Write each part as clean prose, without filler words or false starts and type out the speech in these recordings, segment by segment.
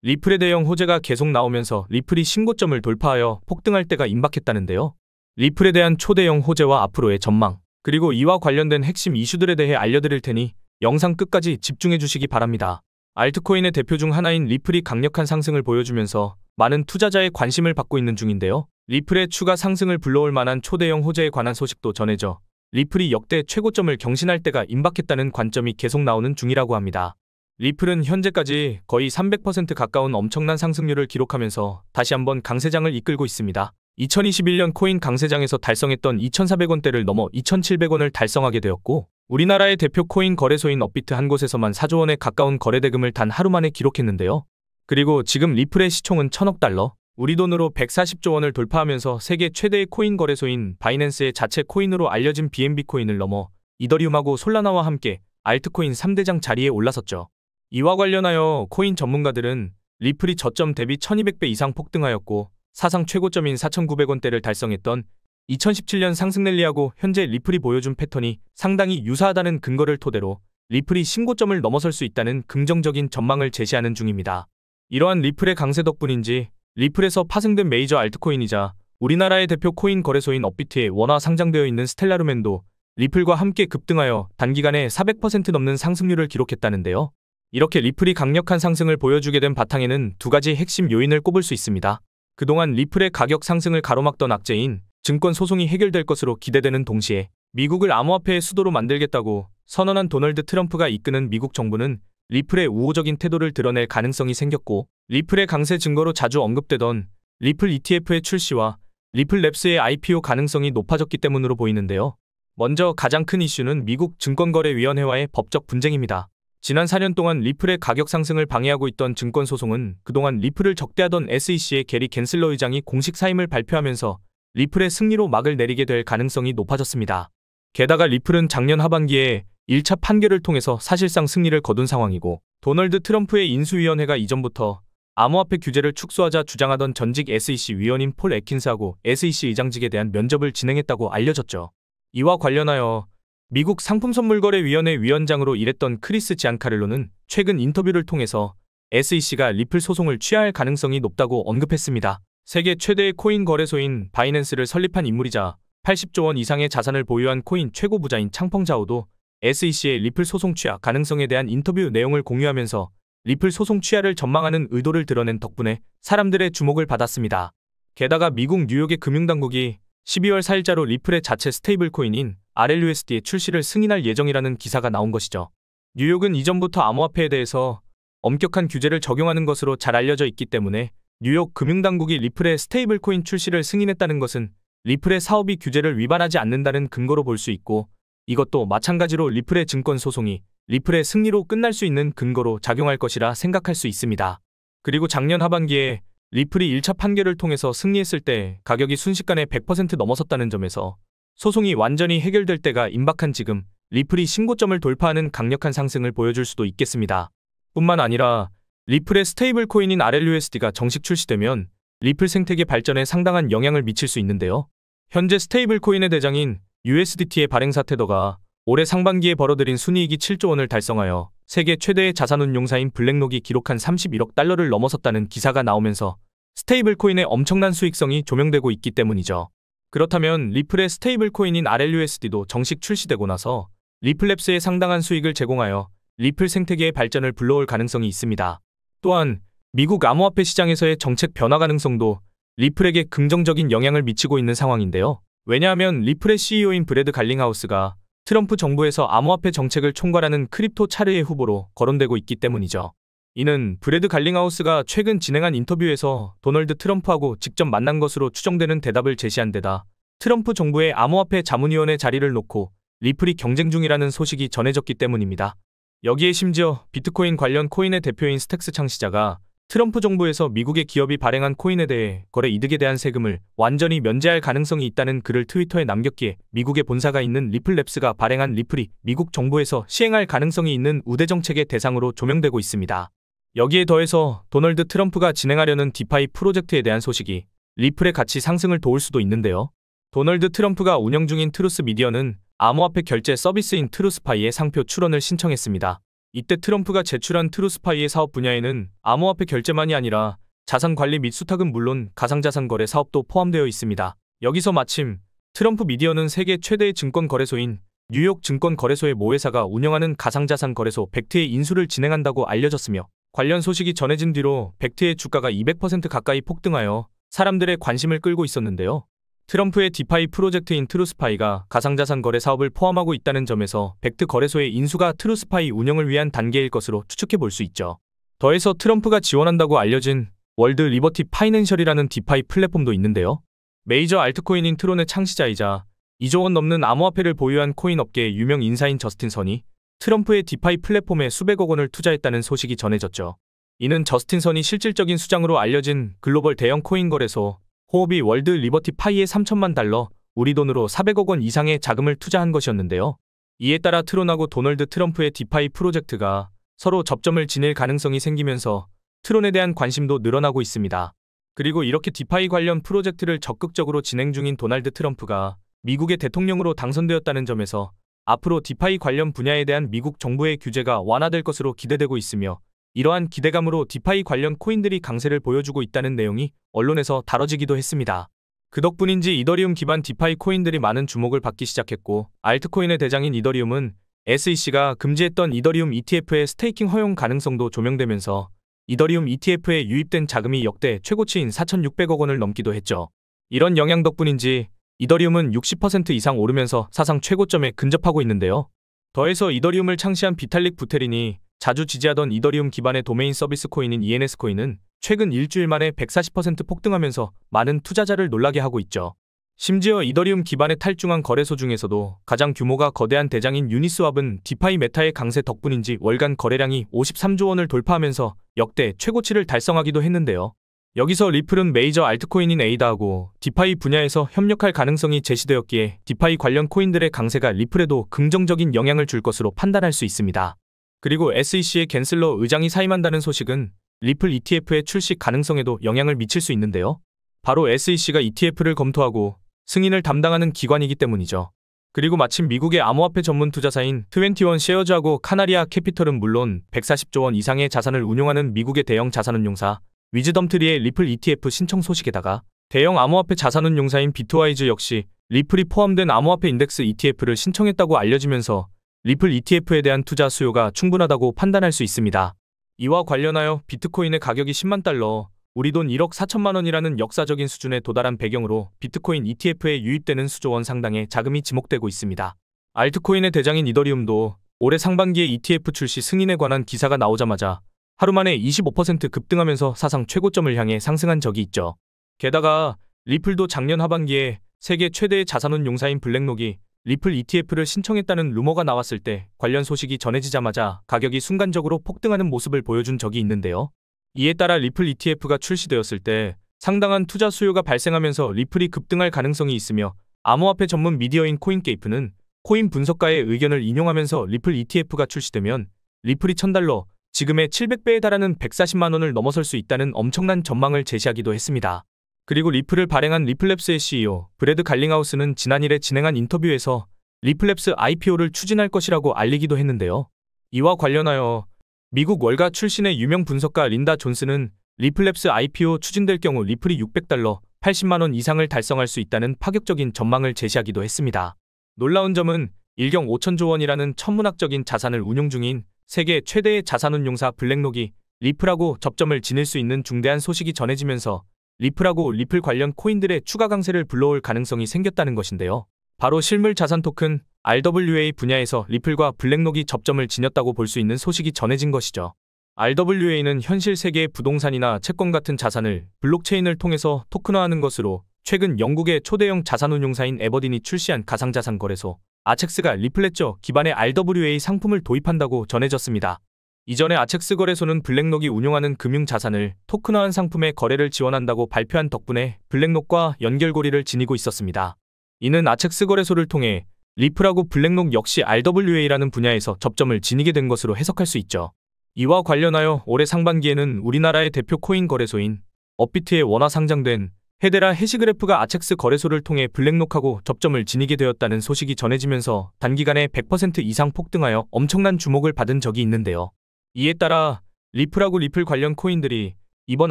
리플의 대형 호재가 계속 나오면서 리플이 신고점을 돌파하여 폭등할 때가 임박했다는데요. 리플에 대한 초대형 호재와 앞으로의 전망, 그리고 이와 관련된 핵심 이슈들에 대해 알려드릴 테니 영상 끝까지 집중해 주시기 바랍니다. 알트코인의 대표 중 하나인 리플이 강력한 상승을 보여주면서 많은 투자자의 관심을 받고 있는 중인데요. 리플의 추가 상승을 불러올 만한 초대형 호재에 관한 소식도 전해져 리플이 역대 최고점을 경신할 때가 임박했다는 관점이 계속 나오는 중이라고 합니다. 리플은 현재까지 거의 300% 가까운 엄청난 상승률을 기록하면서 다시 한번 강세장을 이끌고 있습니다. 2021년 코인 강세장에서 달성했던 2,400원대를 넘어 2,700원을 달성하게 되었고, 우리나라의 대표 코인 거래소인 업비트 한 곳에서만 4조 원에 가까운 거래대금을 단 하루 만에 기록했는데요. 그리고 지금 리플의 시총은 1,000억 달러, 우리 돈으로 140조 원을 돌파하면서 세계 최대의 코인 거래소인 바이낸스의 자체 코인으로 알려진 BNB 코인을 넘어 이더리움하고 솔라나와 함께 알트코인 3대장 자리에 올라섰죠. 이와 관련하여 코인 전문가들은 리플이 저점 대비 1200배 이상 폭등하였고 사상 최고점인 4,900원대를 달성했던 2017년 상승 랠리하고 현재 리플이 보여준 패턴이 상당히 유사하다는 근거를 토대로 리플이 신고점을 넘어설 수 있다는 긍정적인 전망을 제시하는 중입니다. 이러한 리플의 강세 덕분인지 리플에서 파생된 메이저 알트코인이자 우리나라의 대표 코인 거래소인 업비트에 원화 상장되어 있는 스텔라루멘도 리플과 함께 급등하여 단기간에 400% 넘는 상승률을 기록했다는데요. 이렇게 리플이 강력한 상승을 보여주게 된 바탕에는 두 가지 핵심 요인을 꼽을 수 있습니다. 그동안 리플의 가격 상승을 가로막던 악재인 증권 소송이 해결될 것으로 기대되는 동시에 미국을 암호화폐의 수도로 만들겠다고 선언한 도널드 트럼프가 이끄는 미국 정부는 리플의 우호적인 태도를 드러낼 가능성이 생겼고, 리플의 강세 증거로 자주 언급되던 리플 ETF의 출시와 리플랩스의 IPO 가능성이 높아졌기 때문으로 보이는데요. 먼저 가장 큰 이슈는 미국 증권거래위원회와의 법적 분쟁입니다. 지난 4년 동안 리플의 가격 상승을 방해하고 있던 증권 소송은 그동안 리플을 적대하던 SEC의 게리 겐슬러 의장이 공식 사임을 발표하면서 리플의 승리로 막을 내리게 될 가능성이 높아졌습니다. 게다가 리플은 작년 하반기에 1차 판결을 통해서 사실상 승리를 거둔 상황이고, 도널드 트럼프의 인수위원회가 이전부터 암호화폐 규제를 축소하자 주장하던 전직 SEC 위원인 폴 애킨스하고 SEC 의장직에 대한 면접을 진행했다고 알려졌죠. 이와 관련하여 미국 상품선물거래위원회 위원장으로 일했던 크리스 지안카를로는 최근 인터뷰를 통해서 SEC가 리플 소송을 취하할 가능성이 높다고 언급했습니다. 세계 최대의 코인 거래소인 바이낸스를 설립한 인물이자 80조 원 이상의 자산을 보유한 코인 최고 부자인 창펑자오도 SEC의 리플 소송 취하 가능성에 대한 인터뷰 내용을 공유하면서 리플 소송 취하를 전망하는 의도를 드러낸 덕분에 사람들의 주목을 받았습니다. 게다가 미국 뉴욕의 금융당국이 12월 4일자로 리플의 자체 스테이블 코인인 RLUSD의 출시를 승인할 예정이라는 기사가 나온 것이죠. 뉴욕은 이전부터 암호화폐에 대해서 엄격한 규제를 적용하는 것으로 잘 알려져 있기 때문에 뉴욕 금융당국이 리플의 스테이블 코인 출시를 승인했다는 것은 리플의 사업이 규제를 위반하지 않는다는 근거로 볼 수 있고, 이것도 마찬가지로 리플의 증권 소송이 리플의 승리로 끝날 수 있는 근거로 작용할 것이라 생각할 수 있습니다. 그리고 작년 하반기에 리플이 1차 판결을 통해서 승리했을 때 가격이 순식간에 100% 넘어섰다는 점에서 소송이 완전히 해결될 때가 임박한 지금 리플이 신고점을 돌파하는 강력한 상승을 보여줄 수도 있겠습니다. 뿐만 아니라 리플의 스테이블 코인인 RLUSD가 정식 출시되면 리플 생태계 발전에 상당한 영향을 미칠 수 있는데요. 현재 스테이블 코인의 대장인 USDT의 발행사 테더가 올해 상반기에 벌어들인 순이익이 7조 원을 달성하여 세계 최대의 자산운용사인 블랙록이 기록한 31억 달러를 넘어섰다는 기사가 나오면서 스테이블 코인의 엄청난 수익성이 조명되고 있기 때문이죠. 그렇다면 리플의 스테이블 코인인 RLUSD도 정식 출시되고 나서 리플랩스에 상당한 수익을 제공하여 리플 생태계의 발전을 불러올 가능성이 있습니다. 또한 미국 암호화폐 시장에서의 정책 변화 가능성도 리플에게 긍정적인 영향을 미치고 있는 상황인데요. 왜냐하면 리플의 CEO인 브래드 갈링하우스가 트럼프 정부에서 암호화폐 정책을 총괄하는 크립토 차르의 후보로 거론되고 있기 때문이죠. 이는 브래드 갈링하우스가 최근 진행한 인터뷰에서 도널드 트럼프하고 직접 만난 것으로 추정되는 대답을 제시한 데다 트럼프 정부의 암호화폐 자문위원회 자리를 놓고 리플이 경쟁 중이라는 소식이 전해졌기 때문입니다. 여기에 심지어 비트코인 관련 코인의 대표인 스택스 창시자가 트럼프 정부에서 미국의 기업이 발행한 코인에 대해 거래 이득에 대한 세금을 완전히 면제할 가능성이 있다는 글을 트위터에 남겼기에 미국의 본사가 있는 리플랩스가 발행한 리플이 미국 정부에서 시행할 가능성이 있는 우대 정책의 대상으로 조명되고 있습니다. 여기에 더해서 도널드 트럼프가 진행하려는 디파이 프로젝트에 대한 소식이 리플의 가치 상승을 도울 수도 있는데요. 도널드 트럼프가 운영 중인 트루스 미디어는 암호화폐 결제 서비스인 트루스파이의 상표 출원을 신청했습니다. 이때 트럼프가 제출한 트루스파이의 사업 분야에는 암호화폐 결제만이 아니라 자산관리 및 수탁은 물론 가상자산 거래 사업도 포함되어 있습니다. 여기서 마침 트럼프 미디어는 세계 최대의 증권 거래소인 뉴욕 증권거래소의 모회사가 운영하는 가상자산 거래소 벡트의 인수를 진행한다고 알려졌으며 관련 소식이 전해진 뒤로 벡트의 주가가 200% 가까이 폭등하여 사람들의 관심을 끌고 있었는데요. 트럼프의 디파이 프로젝트인 트루스파이가 가상자산 거래 사업을 포함하고 있다는 점에서 벡트 거래소의 인수가 트루스파이 운영을 위한 단계일 것으로 추측해 볼 수 있죠. 더해서 트럼프가 지원한다고 알려진 월드 리버티 파이낸셜이라는 디파이 플랫폼도 있는데요. 메이저 알트코인인 트론의 창시자이자 2조 원 넘는 암호화폐를 보유한 코인 업계의 유명 인사인 저스틴 선이 트럼프의 디파이 플랫폼에 수백억 원을 투자했다는 소식이 전해졌죠. 이는 저스틴 선이 실질적인 수장으로 알려진 글로벌 대형 코인 거래소 호흡이 월드 리버티 파이에 3천만 달러, 우리 돈으로 400억 원 이상의 자금을 투자한 것이었는데요. 이에 따라 트론하고 도널드 트럼프의 디파이 프로젝트가 서로 접점을 지닐 가능성이 생기면서 트론에 대한 관심도 늘어나고 있습니다. 그리고 이렇게 디파이 관련 프로젝트를 적극적으로 진행 중인 도널드 트럼프가 미국의 대통령으로 당선되었다는 점에서 앞으로 디파이 관련 분야에 대한 미국 정부의 규제가 완화될 것으로 기대되고 있으며 이러한 기대감으로 디파이 관련 코인들이 강세를 보여주고 있다는 내용이 언론에서 다뤄지기도 했습니다. 그 덕분인지 이더리움 기반 디파이 코인들이 많은 주목을 받기 시작했고 알트코인의 대장인 이더리움은 SEC가 금지했던 이더리움 ETF의 스테이킹 허용 가능성도 조명되면서 이더리움 ETF에 유입된 자금이 역대 최고치인 4,600억 원을 넘기도 했죠. 이런 영향 덕분인지 이더리움은 60% 이상 오르면서 사상 최고점에 근접하고 있는데요. 더해서 이더리움을 창시한 비탈릭 부테린이 자주 지지하던 이더리움 기반의 도메인 서비스 코인인 ENS 코인은 최근 일주일 만에 140% 폭등하면서 많은 투자자를 놀라게 하고 있죠. 심지어 이더리움 기반의 탈중앙 거래소 중에서도 가장 규모가 거대한 대장인 유니스왑은 디파이 메타의 강세 덕분인지 월간 거래량이 53조 원을 돌파하면서 역대 최고치를 달성하기도 했는데요. 여기서 리플은 메이저 알트코인인 에이다하고 디파이 분야에서 협력할 가능성이 제시되었기에 디파이 관련 코인들의 강세가 리플에도 긍정적인 영향을 줄 것으로 판단할 수 있습니다. 그리고 SEC의 갠슬러 의장이 사임한다는 소식은 리플 ETF의 출시 가능성에도 영향을 미칠 수 있는데요. 바로 SEC가 ETF를 검토하고 승인을 담당하는 기관이기 때문이죠. 그리고 마침 미국의 암호화폐 전문 투자사인 21 쉐어즈하고 카나리아 캐피털은 물론 140조 원 이상의 자산을 운용하는 미국의 대형 자산운용사 위즈덤트리의 리플 ETF 신청 소식에다가 대형 암호화폐 자산운용사인 비트와이즈 역시 리플이 포함된 암호화폐 인덱스 ETF를 신청했다고 알려지면서 리플 ETF에 대한 투자 수요가 충분하다고 판단할 수 있습니다. 이와 관련하여 비트코인의 가격이 10만 달러, 우리 돈 1억 4천만 원이라는 역사적인 수준에 도달한 배경으로 비트코인 ETF에 유입되는 수조 원 상당의 자금이 지목되고 있습니다. 알트코인의 대장인 이더리움도 올해 상반기에 ETF 출시 승인에 관한 기사가 나오자마자 하루 만에 25% 급등하면서 사상 최고점을 향해 상승한 적이 있죠. 게다가 리플도 작년 하반기에 세계 최대의 자산운용사인 블랙록이 리플 ETF를 신청했다는 루머가 나왔을 때 관련 소식이 전해지자마자 가격이 순간적으로 폭등하는 모습을 보여준 적이 있는데요. 이에 따라 리플 ETF가 출시되었을 때 상당한 투자 수요가 발생하면서 리플이 급등할 가능성이 있으며 암호화폐 전문 미디어인 코인게이프는 코인 분석가의 의견을 인용하면서 리플 ETF가 출시되면 리플이 1,000달러, 지금의 700배에 달하는 140만 원을 넘어설 수 있다는 엄청난 전망을 제시하기도 했습니다. 그리고 리플을 발행한 리플랩스의 CEO 브래드 갈링하우스는 지난일에 진행한 인터뷰에서 리플랩스 IPO를 추진할 것이라고 알리기도 했는데요. 이와 관련하여 미국 월가 출신의 유명 분석가 린다 존스는 리플랩스 IPO 추진될 경우 리플이 600달러, 80만 원 이상을 달성할 수 있다는 파격적인 전망을 제시하기도 했습니다. 놀라운 점은 1경 5천조 원이라는 천문학적인 자산을 운용 중인 세계 최대의 자산운용사 블랙록이 리플하고 접점을 지닐 수 있는 중대한 소식이 전해지면서 리플하고 리플 관련 코인들의 추가 강세를 불러올 가능성이 생겼다는 것인데요. 바로 실물 자산 토큰 RWA 분야에서 리플과 블랙록이 접점을 지녔다고 볼 수 있는 소식이 전해진 것이죠. RWA는 현실 세계의 부동산이나 채권 같은 자산을 블록체인을 통해서 토큰화하는 것으로 최근 영국의 초대형 자산운용사인 에버딘이 출시한 가상자산 거래소 아첵스가 리플레저 기반의 RWA 상품을 도입한다고 전해졌습니다. 이전에 아첵스 거래소는 블랙록이 운용하는 금융자산을 토큰화한 상품의 거래를 지원한다고 발표한 덕분에 블랙록과 연결고리를 지니고 있었습니다. 이는 아첵스 거래소를 통해 리플하고 블랙록 역시 RWA라는 분야에서 접점을 지니게 된 것으로 해석할 수 있죠. 이와 관련하여 올해 상반기에는 우리나라의 대표 코인 거래소인 업비트에 원화 상장된 헤데라 해시그래프가 아첵스 거래소를 통해 블랙록하고 접점을 지니게 되었다는 소식이 전해지면서 단기간에 100% 이상 폭등하여 엄청난 주목을 받은 적이 있는데요. 이에 따라 리플하고 리플 관련 코인들이 이번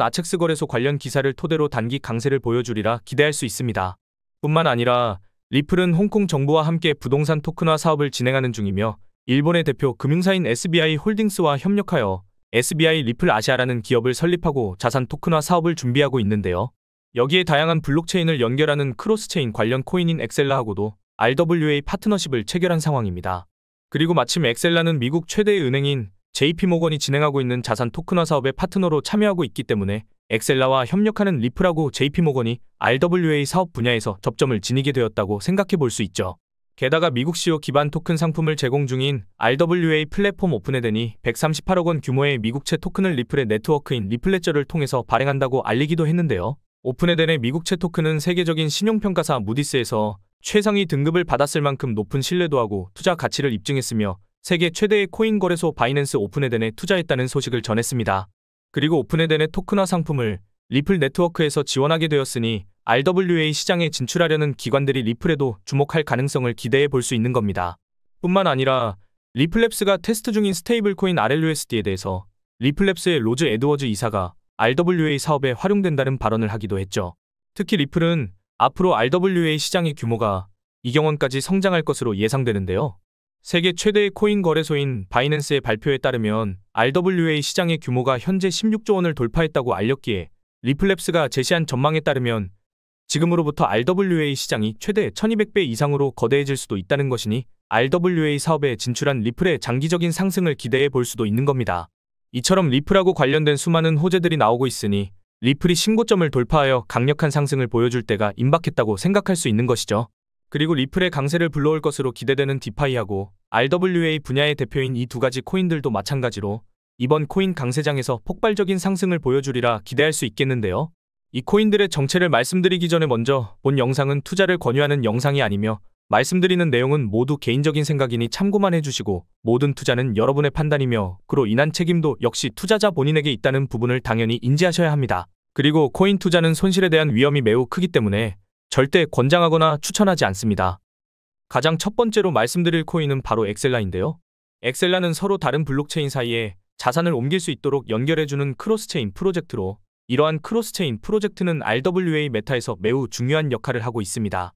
아첵스 거래소 관련 기사를 토대로 단기 강세를 보여주리라 기대할 수 있습니다. 뿐만 아니라 리플은 홍콩 정부와 함께 부동산 토큰화 사업을 진행하는 중이며 일본의 대표 금융사인 SBI 홀딩스와 협력하여 SBI 리플 아시아라는 기업을 설립하고 자산 토큰화 사업을 준비하고 있는데요. 여기에 다양한 블록체인을 연결하는 크로스체인 관련 코인인 엑셀라하고도 RWA 파트너십을 체결한 상황입니다. 그리고 마침 엑셀라는 미국 최대의 은행인 JP모건이 진행하고 있는 자산 토큰화 사업의 파트너로 참여하고 있기 때문에 엑셀라와 협력하는 리플하고 JP모건이 RWA 사업 분야에서 접점을 지니게 되었다고 생각해 볼 수 있죠. 게다가 미국 시효 기반 토큰 상품을 제공 중인 RWA 플랫폼 오픈에덴이 138억 원 규모의 미국채 토큰을 리플의 네트워크인 리플레저를 통해서 발행한다고 알리기도 했는데요. 오픈에덴의 미국채 토큰은 세계적인 신용평가사 무디스에서 최상위 등급을 받았을 만큼 높은 신뢰도하고 투자 가치를 입증했으며 세계 최대의 코인 거래소 바이낸스 오픈에덴에 투자했다는 소식을 전했습니다. 그리고 오픈에덴의 토큰화 상품을 리플 네트워크에서 지원하게 되었으니 RWA 시장에 진출하려는 기관들이 리플에도 주목할 가능성을 기대해 볼 수 있는 겁니다. 뿐만 아니라 리플랩스가 테스트 중인 스테이블 코인 RLUSD에 대해서 리플랩스의 로즈 에드워즈 이사가 RWA 사업에 활용된다는 발언을 하기도 했죠. 특히 리플은 앞으로 RWA 시장의 규모가 이경원까지 성장할 것으로 예상되는데요. 세계 최대의 코인 거래소인 바이낸스의 발표에 따르면 RWA 시장의 규모가 현재 16조 원을 돌파했다고 알렸기에 리플랩스가 제시한 전망에 따르면 지금으로부터 RWA 시장이 최대 1200배 이상으로 거대해질 수도 있다는 것이니 RWA 사업에 진출한 리플의 장기적인 상승을 기대해 볼 수도 있는 겁니다. 이처럼 리플하고 관련된 수많은 호재들이 나오고 있으니 리플이 신고점을 돌파하여 강력한 상승을 보여줄 때가 임박했다고 생각할 수 있는 것이죠. 그리고 리플의 강세를 불러올 것으로 기대되는 디파이하고 RWA 분야의 대표인 이 두 가지 코인들도 마찬가지로 이번 코인 강세장에서 폭발적인 상승을 보여주리라 기대할 수 있겠는데요. 이 코인들의 정체를 말씀드리기 전에 먼저 본 영상은 투자를 권유하는 영상이 아니며 말씀드리는 내용은 모두 개인적인 생각이니 참고만 해주시고 모든 투자는 여러분의 판단이며 그로 인한 책임도 역시 투자자 본인에게 있다는 부분을 당연히 인지하셔야 합니다. 그리고 코인 투자는 손실에 대한 위험이 매우 크기 때문에 절대 권장하거나 추천하지 않습니다. 가장 첫 번째로 말씀드릴 코인은 바로 엑셀라인데요. 엑셀라는 서로 다른 블록체인 사이에 자산을 옮길 수 있도록 연결해주는 크로스체인 프로젝트로 이러한 크로스체인 프로젝트는 RWA 메타에서 매우 중요한 역할을 하고 있습니다.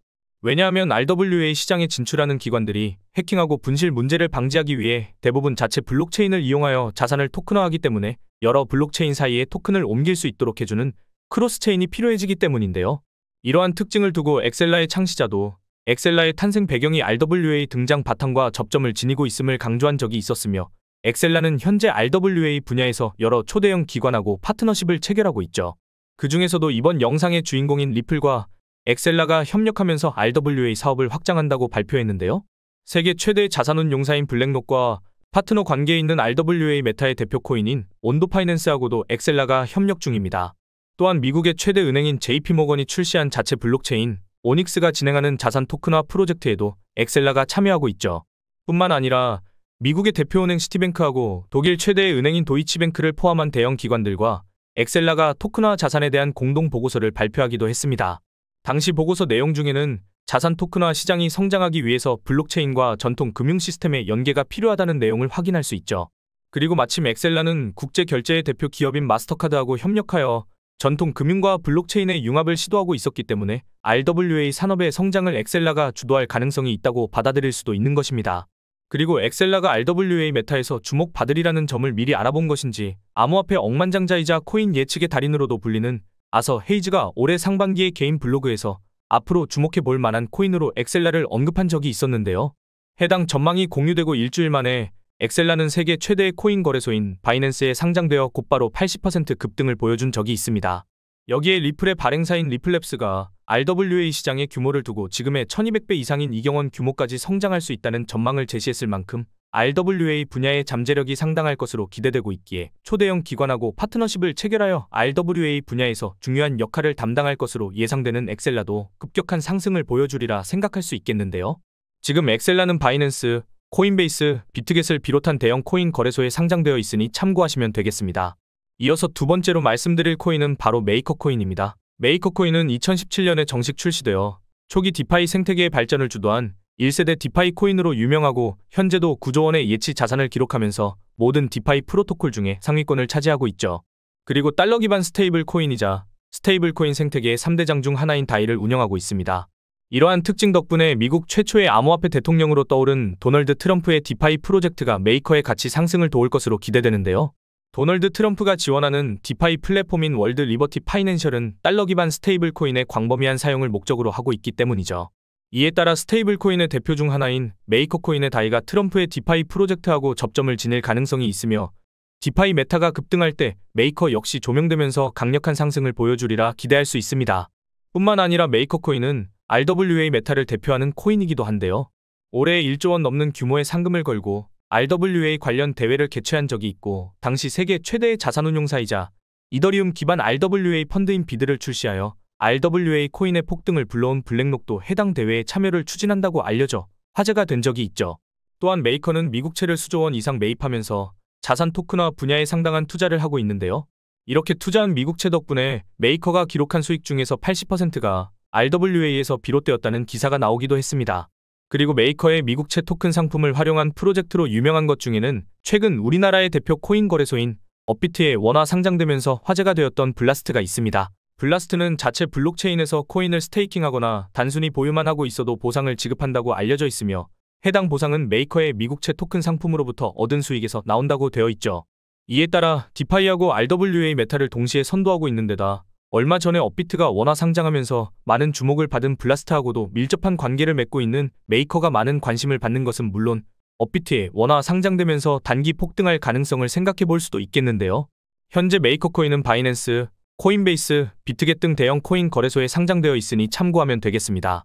왜냐하면 RWA 시장에 진출하는 기관들이 해킹하고 분실 문제를 방지하기 위해 대부분 자체 블록체인을 이용하여 자산을 토큰화하기 때문에 여러 블록체인 사이에 토큰을 옮길 수 있도록 해주는 크로스체인이 필요해지기 때문인데요. 이러한 특징을 두고 엑셀라의 창시자도 엑셀라의 탄생 배경이 RWA 등장 바탕과 접점을 지니고 있음을 강조한 적이 있었으며 엑셀라는 현재 RWA 분야에서 여러 초대형 기관하고 파트너십을 체결하고 있죠. 그 중에서도 이번 영상의 주인공인 리플과 엑셀라가 협력하면서 RWA 사업을 확장한다고 발표했는데요. 세계 최대 자산운용사인 블랙록과 파트너 관계에 있는 RWA 메타의 대표 코인인 온도파이낸스하고도 엑셀라가 협력 중입니다. 또한 미국의 최대 은행인 JP모건이 출시한 자체 블록체인 오닉스가 진행하는 자산 토큰화 프로젝트에도 엑셀라가 참여하고 있죠. 뿐만 아니라 미국의 대표은행 시티뱅크하고 독일 최대의 은행인 도이치뱅크를 포함한 대형 기관들과 엑셀라가 토큰화 자산에 대한 공동 보고서를 발표하기도 했습니다. 당시 보고서 내용 중에는 자산 토큰화 시장이 성장하기 위해서 블록체인과 전통 금융 시스템의 연계가 필요하다는 내용을 확인할 수 있죠. 그리고 마침 엑셀라는 국제 결제의 대표 기업인 마스터카드하고 협력하여 전통 금융과 블록체인의 융합을 시도하고 있었기 때문에 RWA 산업의 성장을 엑셀라가 주도할 가능성이 있다고 받아들일 수도 있는 것입니다. 그리고 엑셀라가 RWA 메타에서 주목받으리라는 점을 미리 알아본 것인지 암호화폐 억만장자이자 코인 예측의 달인으로도 불리는 아서 헤이즈가 올해 상반기에 개인 블로그에서 앞으로 주목해볼 만한 코인으로 엑셀라를 언급한 적이 있었는데요. 해당 전망이 공유되고 일주일 만에 엑셀라는 세계 최대의 코인 거래소인 바이낸스에 상장되어 곧바로 80% 급등을 보여준 적이 있습니다. 여기에 리플의 발행사인 리플랩스가 RWA 시장의 규모를 두고 지금의 1200배 이상인 이경원 규모까지 성장할 수 있다는 전망을 제시했을 만큼 RWA 분야의 잠재력이 상당할 것으로 기대되고 있기에 초대형 기관하고 파트너십을 체결하여 RWA 분야에서 중요한 역할을 담당할 것으로 예상되는 엑셀라도 급격한 상승을 보여주리라 생각할 수 있겠는데요. 지금 엑셀라는 바이낸스, 코인베이스, 비트겟을 비롯한 대형 코인 거래소에 상장되어 있으니 참고하시면 되겠습니다. 이어서 두 번째로 말씀드릴 코인은 바로 메이커 코인입니다. 메이커 코인은 2017년에 정식 출시되어 초기 디파이 생태계의 발전을 주도한 1세대 디파이 코인으로 유명하고 현재도 9조 원의 예치 자산을 기록하면서 모든 디파이 프로토콜 중에 상위권을 차지하고 있죠. 그리고 달러 기반 스테이블 코인이자 스테이블 코인 생태계의 3대장 중 하나인 다이를 운영하고 있습니다. 이러한 특징 덕분에 미국 최초의 암호화폐 대통령으로 떠오른 도널드 트럼프의 디파이 프로젝트가 메이커의 가치 상승을 도울 것으로 기대되는데요. 도널드 트럼프가 지원하는 디파이 플랫폼인 월드 리버티 파이낸셜은 달러 기반 스테이블 코인의 광범위한 사용을 목적으로 하고 있기 때문이죠. 이에 따라 스테이블 코인의 대표 중 하나인 메이커 코인의 다이가 트럼프의 디파이 프로젝트하고 접점을 지닐 가능성이 있으며 디파이 메타가 급등할 때 메이커 역시 조명되면서 강력한 상승을 보여주리라 기대할 수 있습니다. 뿐만 아니라 메이커 코인은 RWA 메타를 대표하는 코인이기도 한데요. 올해 1조 원 넘는 규모의 상금을 걸고 RWA 관련 대회를 개최한 적이 있고 당시 세계 최대의 자산운용사이자 이더리움 기반 RWA 펀드인 비드를 출시하여 RWA 코인의 폭등을 불러온 블랙록도 해당 대회에 참여를 추진한다고 알려져 화제가 된 적이 있죠. 또한 메이커는 미국채를 수조 원 이상 매입하면서 자산 토큰화 분야에 상당한 투자를 하고 있는데요. 이렇게 투자한 미국채 덕분에 메이커가 기록한 수익 중에서 80%가 RWA에서 비롯되었다는 기사가 나오기도 했습니다. 그리고 메이커의 미국채 토큰 상품을 활용한 프로젝트로 유명한 것 중에는 최근 우리나라의 대표 코인 거래소인 업비트에 원화 상장되면서 화제가 되었던 블라스트가 있습니다. 블라스트는 자체 블록체인에서 코인을 스테이킹하거나 단순히 보유만 하고 있어도 보상을 지급한다고 알려져 있으며 해당 보상은 메이커의 미국채 토큰 상품으로부터 얻은 수익에서 나온다고 되어 있죠. 이에 따라 디파이하고 RWA 메타를 동시에 선도하고 있는 데다 얼마 전에 업비트가 원화 상장하면서 많은 주목을 받은 블라스트하고도 밀접한 관계를 맺고 있는 메이커가 많은 관심을 받는 것은 물론 업비트에 원화 상장되면서 단기 폭등할 가능성을 생각해 볼 수도 있겠는데요. 현재 메이커 코인은 바이낸스, 코인베이스, 비트겟 등 대형 코인 거래소에 상장되어 있으니 참고하면 되겠습니다.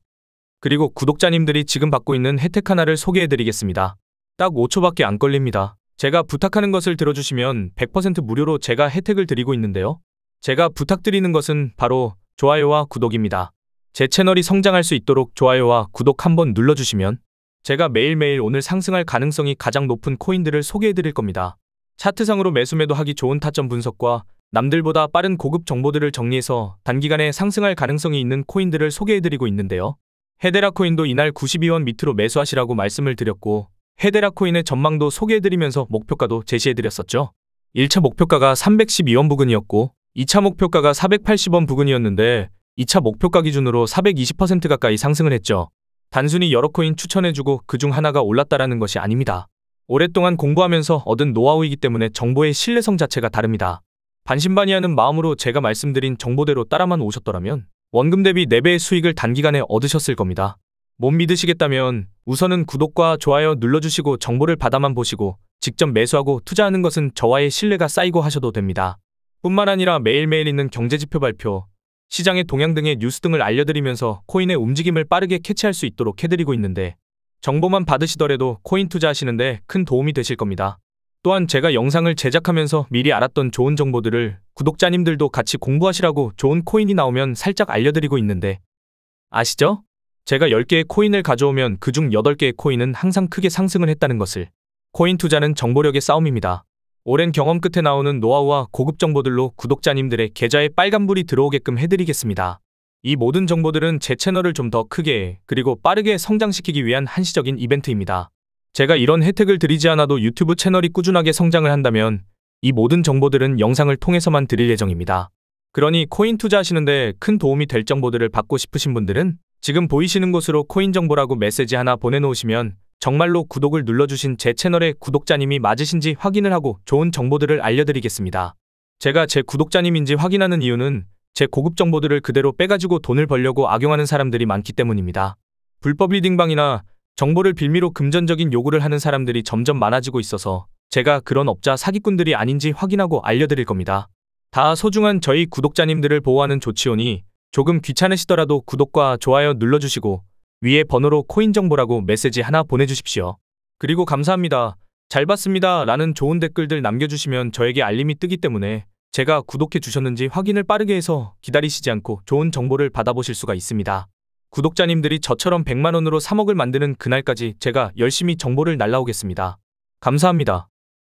그리고 구독자님들이 지금 받고 있는 혜택 하나를 소개해드리겠습니다. 딱 5초밖에 안 걸립니다. 제가 부탁하는 것을 들어주시면 100% 무료로 제가 혜택을 드리고 있는데요. 제가 부탁드리는 것은 바로 좋아요와 구독입니다. 제 채널이 성장할 수 있도록 좋아요와 구독 한번 눌러주시면 제가 매일매일 오늘 상승할 가능성이 가장 높은 코인들을 소개해드릴 겁니다. 차트상으로 매수매도하기 좋은 타점 분석과 남들보다 빠른 고급 정보들을 정리해서 단기간에 상승할 가능성이 있는 코인들을 소개해드리고 있는데요. 헤데라 코인도 이날 92원 밑으로 매수하시라고 말씀을 드렸고 헤데라 코인의 전망도 소개해드리면서 목표가도 제시해드렸었죠. 1차 목표가가 312원 부근이었고 2차 목표가가 480원 부근이었는데 2차 목표가 기준으로 420% 가까이 상승을 했죠. 단순히 여러 코인 추천해주고 그중 하나가 올랐다라는 것이 아닙니다. 오랫동안 공부하면서 얻은 노하우이기 때문에 정보의 신뢰성 자체가 다릅니다. 반신반의하는 마음으로 제가 말씀드린 정보대로 따라만 오셨더라면 원금 대비 4배의 수익을 단기간에 얻으셨을 겁니다. 못 믿으시겠다면 우선은 구독과 좋아요 눌러주시고 정보를 받아만 보시고 직접 매수하고 투자하는 것은 저와의 신뢰가 쌓이고 하셔도 됩니다. 뿐만 아니라 매일매일 있는 경제지표 발표, 시장의 동향 등의 뉴스 등을 알려드리면서 코인의 움직임을 빠르게 캐치할 수 있도록 해드리고 있는데 정보만 받으시더라도 코인 투자하시는데 큰 도움이 되실 겁니다. 또한 제가 영상을 제작하면서 미리 알았던 좋은 정보들을 구독자님들도 같이 공부하시라고 좋은 코인이 나오면 살짝 알려드리고 있는데 아시죠? 제가 10개의 코인을 가져오면 그중 8개의 코인은 항상 크게 상승을 했다는 것을. 코인 투자는 정보력의 싸움입니다. 오랜 경험 끝에 나오는 노하우와 고급 정보들로 구독자님들의 계좌에 빨간불이 들어오게끔 해드리겠습니다. 이 모든 정보들은 제 채널을 좀 더 크게 그리고 빠르게 성장시키기 위한 한시적인 이벤트입니다. 제가 이런 혜택을 드리지 않아도 유튜브 채널이 꾸준하게 성장을 한다면 이 모든 정보들은 영상을 통해서만 드릴 예정입니다. 그러니 코인 투자하시는데 큰 도움이 될 정보들을 받고 싶으신 분들은 지금 보이시는 곳으로 코인 정보라고 메시지 하나 보내놓으시면 정말로 구독을 눌러주신 제 채널의 구독자님이 맞으신지 확인을 하고 좋은 정보들을 알려드리겠습니다. 제가 제 구독자님인지 확인하는 이유는 제 고급 정보들을 그대로 빼가지고 돈을 벌려고 악용하는 사람들이 많기 때문입니다. 불법 리딩방이나 정보를 빌미로 금전적인 요구를 하는 사람들이 점점 많아지고 있어서 제가 그런 업자 사기꾼들이 아닌지 확인하고 알려드릴 겁니다. 다 소중한 저희 구독자님들을 보호하는 조치오니 조금 귀찮으시더라도 구독과 좋아요 눌러주시고 위에 번호로 코인 정보라고 메시지 하나 보내주십시오. 그리고 감사합니다. 잘 봤습니다. 라는 좋은 댓글들 남겨주시면 저에게 알림이 뜨기 때문에 제가 구독해 주셨는지 확인을 빠르게 해서 기다리시지 않고 좋은 정보를 받아보실 수가 있습니다. 구독자님들이 저처럼 100만 원으로 3억을 만드는 그날까지 제가 열심히 정보를 날라오겠습니다. 감사합니다.